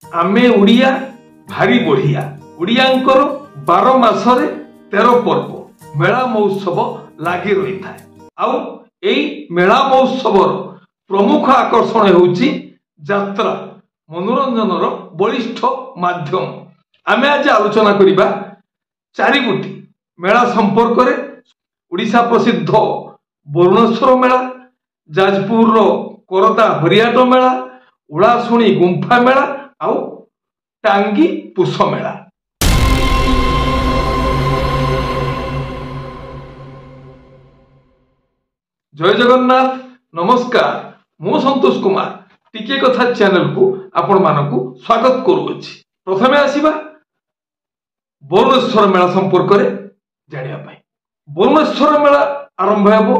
आमे उड़िया भारी बढ़िया उड़ियांकर 12 मासरे 13 पर्व मेला महोत्सव लगी रही थाए। आउ एई मेला महोत्सव प्रमुख आकर्षण होउची यात्रा मनोरंजन बलिष्ठ माध्यम। आमे आज आलोचना करिबा 4 गोटी मेला संपर्क रे। ओडिशा प्रसिद्ध बरुणेश्वर मेला, जाजपुर कोरदा हरियाट मेला, उड़ाशुणी गुंफा मेला आउ टांगी पुष मेला। जय जगन्नाथ, नमस्कार। मु संतोष कुमार टिके कथा चैनल को आपण मानकु स्वागत करूछि। प्रथमे आसीबा बरुणेश्वर मेला संपर्क रे जानिया पाई। बरुणेश्वर मेला आरंभ हेबो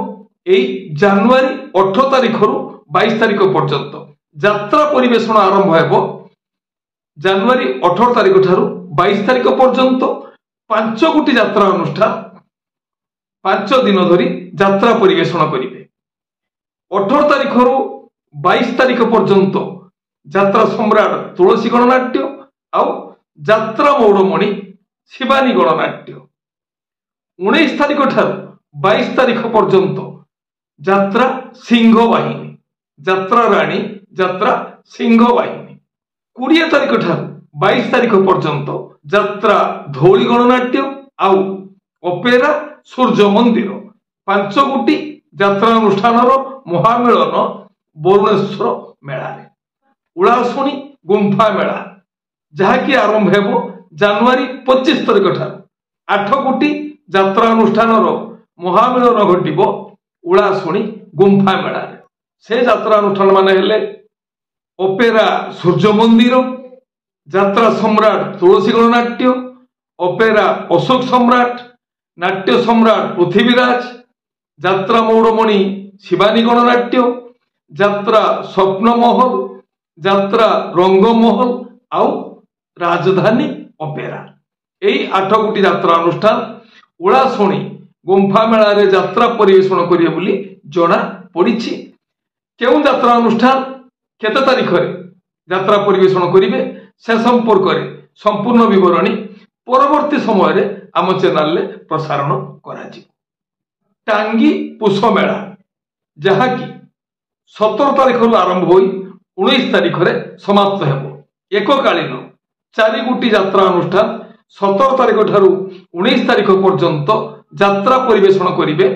एई जनवरी 18 तारिख रु 22 तारिख पर्यंत। यात्रा परिवेषण आरंभ हेबो जनवरी 18 तारिख ठारू 22 तारिख पर्यंत। 5 गोटी यात्रा अनुष्ठान 5 दिन धरी यात्रा परिवेषण करिवे। 18 तारिख रु 22 तारिख पर्यंत यात्रा सम्राट तुलसी गणनाट्य आउ यात्रा मौड़मणि शिवानी गणनाट्य। 19 तारिख ठारू 22 तारिख पर्यंत यात्रा सिंह बाहिनी, यात्रा राणी, यात्रा सिंह बाहिनी। 20 तारिख ठारू 22 तारिख पर्यंत यात्रा धौली गणनाट्य आउ अपेरा सूर्य मंदिर। 5 गोटी यात्रा अनुष्ठान महामिलन बरुणेश्वर मेला। उड़ाशुणी गुंफा मेला जहाँकि आरंभ हेबो जनवरी 25 तारिख ठारू 8 गोटी यात्रा अनुष्ठान महामिलन घटिबो उड़ाशुणी गुंफा मेला। से यात्रा अनुष्ठान माने हेले अपेरा सूर्य मंदिर, यात्रा सम्राट तुलसी गणनाट्य, अपेरा अशोक सम्राट, नाट्य सम्राट पृथ्वीराज, यात्रा मौड़मणि शिवानी गणनाट्य, यात्रा स्वप्न महल, यात्रा रंगमहल आउ राजधानी अपेरा। एई 8 गोटी यात्रा अनुष्ठान उड़ाशुणी गुंफा मेला रे यात्रा परिवेषण करिए बोली जना पड़िछि। केउ यात्रा अनुष्ठान केते तारिख रे यात्रा परिवेषण करिवे से संपर्क रे संपूर्ण विवरणी परवर्ती समय रे आम चैनल ले प्रसारण करा जी। टांगी पुष मेला जहाँकि 17 तारिख रु आरंभ होई 19 तारिख रे समाप्त हेबो। एककालीन 4 गोटी यात्रा अनुष्ठान 17 तारिख ठारू 19 तारिख पर्यंत यात्रा परिवेषण करिवे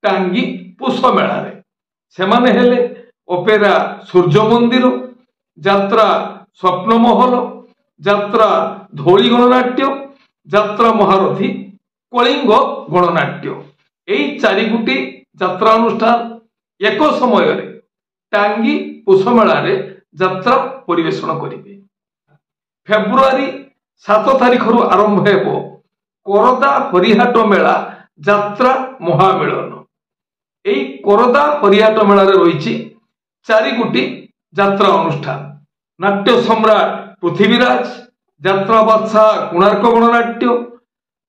टांगी पुष मेला रे। सेमाने हेले अपेरा सूर्य मंदिर, यात्रा स्वप्न महल, यात्रा धौली गणनाट्य, यात्रा महारथी कलिंग गणनाट्य। एई 4 गोटी यात्रा अनुष्ठान एक समय रे टांगी पुष मेला रे यात्रा परिवेषण करिवे। फेब्रुआरी 7 तारिख रु आरंभ हेबो कोरदा हरिहाट मेला यात्रा महामिलन। एई कोरदा हरिहाट मेला रे रहिछि 4 गोटी यात्रा अनुष्ठान। नाट्य सम्राट पृथ्वीराज, यात्रा बादशाह कोणार्क गणनाट्य,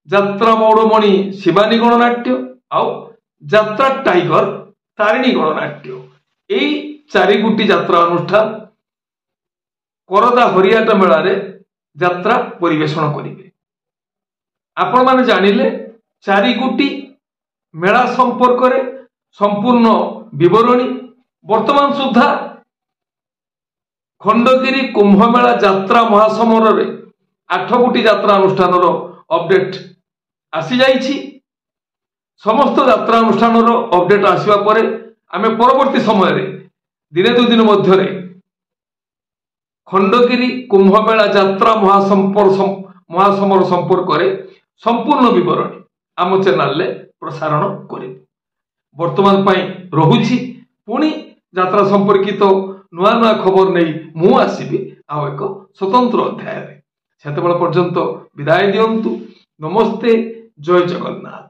यात्रा मौड़मणि शिवानी गणनाट्य आउ यात्रा टाइगर तारिणी गणनाट्य। एई 4 गोटी यात्रा अनुष्ठान कोरदा हरिहाट मेला रे यात्रा परिवेषण करिवे। आपण माने जानिले 4 गोटी मेला संपर्क रे संपूर्ण विवरणी। वर्तमान सुधा खंडगिरी कुंभ मेला यात्रा महासमर रे 8 गोटी यात्रा अनुष्ठान अपडेट आसी जाइछि। समस्त यात्रा अनुष्ठान अपडेट आसीबा परे आमे परवर्ती समय रे दिने 2 दिन मध्य रे खंडगिरी कुंभ मेला यात्रा महासमर संपर्क रे संपूर्ण विवरणी आम चैनल ले प्रसारण करिबो। वर्तमान पई रहुछि पुणी यात्रा संपर्कित नुआ नुआ खबर नहीं मु आसीबी आ एक स्वतंत्र अध्याय रे। सेतेबेल पर्यंत विदाय दियंतु। नमस्ते, जय जगन्नाथ।